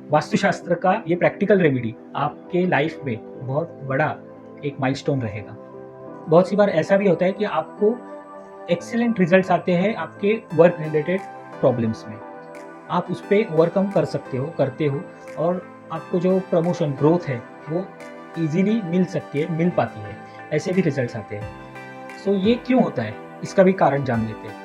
वास्तुशास्त्र का ये practical remedy आपके लाइफ में बहुत बड़ा एक माइलस्टोन रहेगा। बहुत सी बार ऐसा भी होता है कि आपको एक्सीलेंट रिजल्ट्स आते हैं आपके वर्क रिलेटेड प्रॉब्लम्स में। आप उस पे ओवरकम कर सकते हो, करते हो, और आपको जो प्रमोशन, ग्रोथ है वो ईज़िली मिल सकती है, मिल पाती है। ऐसे भी रिजल्ट्स आते हैं। सो ये क्यों होता है? इसका भी कारण जान लेते हैं।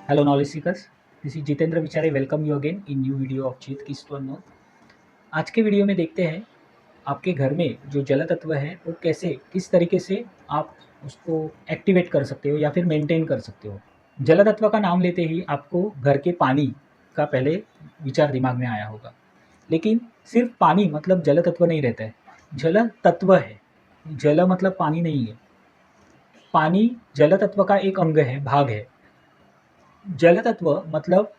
Hello knowledge seekers, this is Jitendra Vichare. Welcome you again in new video of जीत किस टू अनमोल। आज के वीडियो में देखते हैं आपके घर में जो जल तत्व है वो कैसे, किस तरीके से आप उसको एक्टिवेट कर सकते हो या फिर मेंटेन कर सकते हो। जल तत्व का नाम लेते ही आपको घर के पानी का पहले विचार दिमाग में आया होगा, लेकिन सिर्फ पानी मतलब जल तत्व नहीं रहता है। जल तत्व है, जल मतलब पानी नहीं है। पानी जल तत्व का एक अंग है, भाग है। जल तत्व मतलब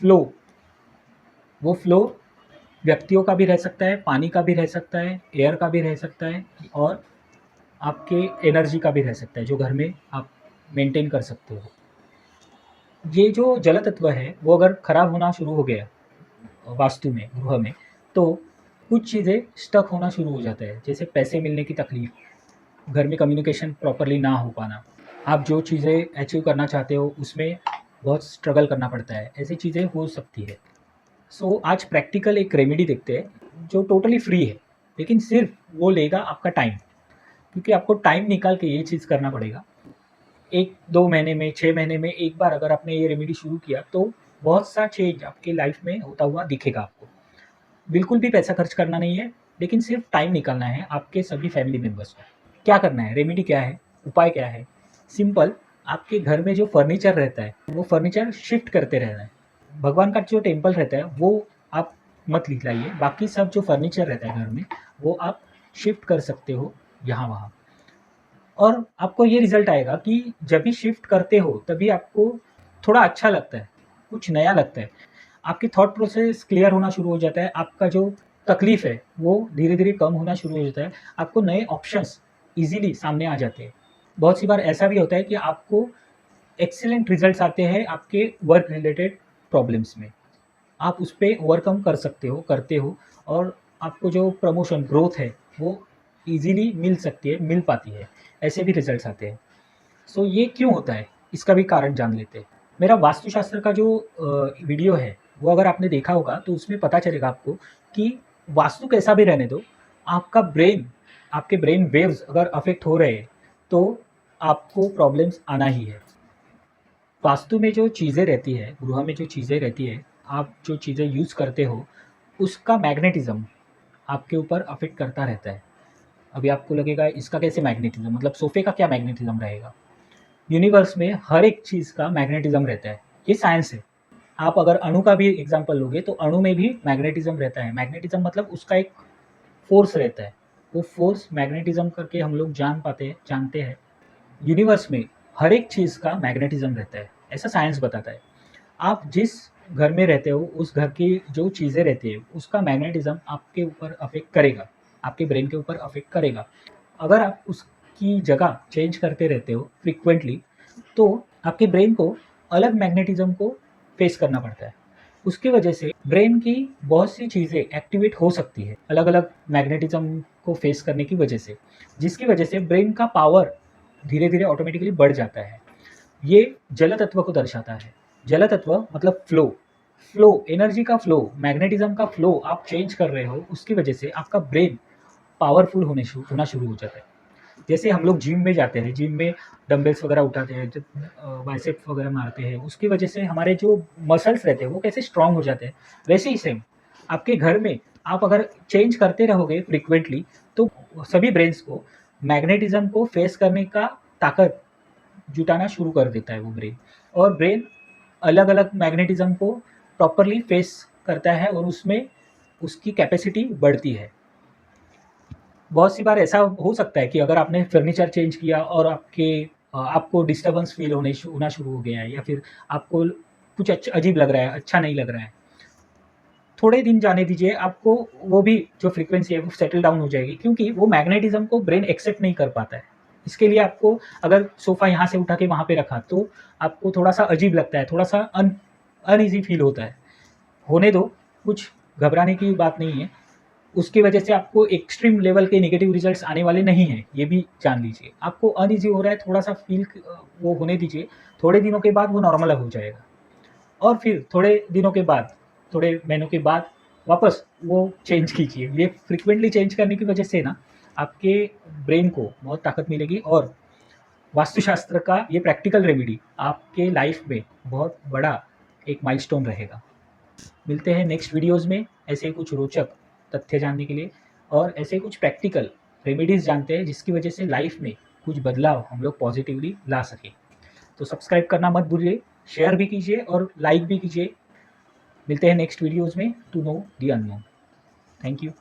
फ्लो। वो फ्लो व्यक्तियों का भी रह सकता है, पानी का भी रह सकता है, एयर का भी रह सकता है, और आपके एनर्जी का भी रह सकता है जो घर में आप मेंटेन कर सकते हो। ये जो जल तत्व है वो अगर खराब होना शुरू हो गया वास्तु में, गृह में, तो कुछ चीज़ें स्टक होना शुरू हो जाता है। जैसे पैसे मिलने की तकलीफ, घर में कम्युनिकेशन प्रॉपरली ना हो पाना, आप जो चीज़ें अचीव करना चाहते हो उसमें बहुत स्ट्रगल करना पड़ता है, ऐसी चीज़ें हो सकती है। सो आज प्रैक्टिकल एक रेमेडी देखते हैं जो टोटली फ्री है, लेकिन सिर्फ वो लेगा आपका टाइम, क्योंकि आपको टाइम निकाल के ये चीज़ करना पड़ेगा। 1-2 महीने में, 6 महीने में एक बार अगर आपने ये रेमेडी शुरू किया तो बहुत सा चेंज आपके लाइफ में होता हुआ दिखेगा आपको। बिल्कुल भी पैसा खर्च करना नहीं है, लेकिन सिर्फ टाइम निकालना है आपके सभी फैमिली मेम्बर्स को। क्या करना है, रेमेडी क्या है, उपाय क्या है? सिंपल, आपके घर में जो फर्नीचर रहता है वो फर्नीचर शिफ्ट करते रहना है। भगवान का जो टेम्पल रहता है वो आप मत लाइए, बाकी सब जो फर्नीचर रहता है घर में वो आप शिफ्ट कर सकते हो यहाँ वहाँ। और आपको ये रिजल्ट आएगा कि जब भी शिफ्ट करते हो तभी आपको थोड़ा अच्छा लगता है, कुछ नया लगता है। आपकी थॉट प्रोसेस क्लियर होना शुरू हो जाता है, आपका जो तकलीफ है वो धीरे धीरे कम होना शुरू हो जाता है, आपको नए ऑप्शंस इजीली सामने आ जाते हैं। बहुत सी बार ऐसा भी होता है कि आपको एक्सीलेंट रिजल्ट्स आते हैं आपके वर्क रिलेटेड प्रॉब्लम्स में। आप उस पे ओवरकम कर सकते हो, करते हो, और आपको जो प्रमोशन, ग्रोथ है वो ईज़िली मिल सकती है, मिल पाती है। ऐसे भी रिजल्ट्स आते हैं। सो ये क्यों होता है? इसका भी कारण जान लेते हैं। मेरा वास्तुशास्त्र का जो वीडियो है वो अगर आपने देखा होगा तो उसमें पता चलेगा आपको कि वास्तु कैसा भी रहने दो, आपका ब्रेन, आपके ब्रेन वेव्स अगर अफ़ेक्ट हो रहे हैं तो आपको प्रॉब्लम्स आना ही है। वास्तु में जो चीज़ें रहती है, गृह में जो चीज़ें रहती है, आप जो चीज़ें यूज़ करते हो, उसका मैग्नेटिज़्म आपके ऊपर अफ़ेक्ट करता रहता है। अभी आपको लगेगा इसका कैसे मैग्नेटिज़्म, मतलब सोफ़े का क्या मैग्नेटिज़्म रहेगा? यूनिवर्स में हर एक चीज़ का मैग्नेटिज़्म रहता है, ये साइंस है। आप अगर अणु का भी एग्ज़ाम्पल लोगे तो अणु में भी मैग्नेटिज़्म रहता है। मैग्नेटिज़्म मतलब उसका एक फ़ोर्स रहता है, वो फ़ोर्स मैग्नेटिज़्म करके हम लोग जानते हैं। यूनिवर्स में हर एक चीज़ का मैग्नेटिज़्म रहता है, ऐसा साइंस बताता है। आप जिस घर में रहते हो उस घर की जो चीज़ें रहती है उसका मैग्नेटिज़्म आपके ऊपर अफ़ेक्ट करेगा, आपके ब्रेन के ऊपर अफ़ेक्ट करेगा। अगर आप उसकी जगह चेंज करते रहते हो फ्रीक्वेंटली तो आपके ब्रेन को अलग मैग्नेटिज़्म को फेस करना पड़ता है। उसकी वजह से ब्रेन की बहुत सी चीज़ें एक्टिवेट हो सकती है अलग-अलग मैग्नेटिज़्म को फेस करने की वजह से, जिसकी वजह से ब्रेन का पावर धीरे-धीरे ऑटोमेटिकली बढ़ जाता है। ये जल तत्व को दर्शाता है। जल तत्व मतलब फ्लो। फ्लो, एनर्जी का फ्लो, मैग्नेटिज़्म का फ्लो आप चेंज कर रहे हो, उसकी वजह से आपका ब्रेन पावरफुल होना शुरू हो जाता है। जैसे हम लोग जिम में जाते हैं, जिम में डंबल्स वगैरह उठाते हैं, जब बाइसेप्स वगैरह मारते हैं, उसकी वजह से हमारे जो मसल्स रहते हैं वो कैसे स्ट्रांग हो जाते हैं, वैसे ही सेम आपके घर में आप अगर चेंज करते रहोगे फ्रीक्वेंटली तो सभी ब्रेन्स को मैग्नेटिज़्म को फेस करने का ताकत जुटाना शुरू कर देता है वो ब्रेन, और ब्रेन अलग-अलग मैग्नेटिज़्म को प्रॉपरली फेस करता है और उसमें उसकी कैपेसिटी बढ़ती है। बहुत सी बार ऐसा हो सकता है कि अगर आपने फर्नीचर चेंज किया और आपको डिस्टर्बेंस फ़ील होना शुरू हो गया है, या फिर आपको कुछ अजीब लग रहा है, अच्छा नहीं लग रहा है। थोड़े दिन जाने दीजिए, आपको वो भी जो फ्रीक्वेंसी है वो सेटल डाउन हो जाएगी, क्योंकि वो मैग्नेटिज़्म को ब्रेन एक्सेप्ट नहीं कर पाता है। इसके लिए आपको अगर सोफ़ा यहाँ से उठा के वहाँ पे रखा तो आपको थोड़ा-सा अजीब लगता है, थोड़ा-सा अनईज़ी फ़ील होता है। होने दो, कुछ घबराने की बात नहीं है। उसकी वजह से आपको एक्सट्रीम लेवल के नेगेटिव रिजल्ट्स आने वाले नहीं हैं, ये भी जान लीजिए। आपको अनईज़ी हो रहा है, थोड़ा-सा वो होने दीजिए, थोड़े दिनों के बाद वो नॉर्मल हो जाएगा। और फिर थोड़े दिनों के बाद, थोड़े महीनों के बाद वापस वो चेंज कीजिए। ये फ्रीक्वेंटली चेंज करने की वजह से ना आपके ब्रेन को बहुत ताकत मिलेगी और वास्तुशास्त्र का ये प्रैक्टिकल रेमेडी आपके लाइफ में बहुत बड़ा एक माइलस्टोन रहेगा। मिलते हैं नेक्स्ट वीडियोज़ में ऐसे कुछ रोचक तथ्य जानने के लिए और ऐसे कुछ प्रैक्टिकल रेमेडीज़ जानते हैं जिसकी वजह से लाइफ में कुछ बदलाव हम लोग पॉजिटिवली ला सकें। तो सब्सक्राइब करना मत भूलिए, शेयर भी कीजिए और लाइक भी कीजिए। मिलते हैं नेक्स्ट वीडियोज़ में to know the unknown. Thank you.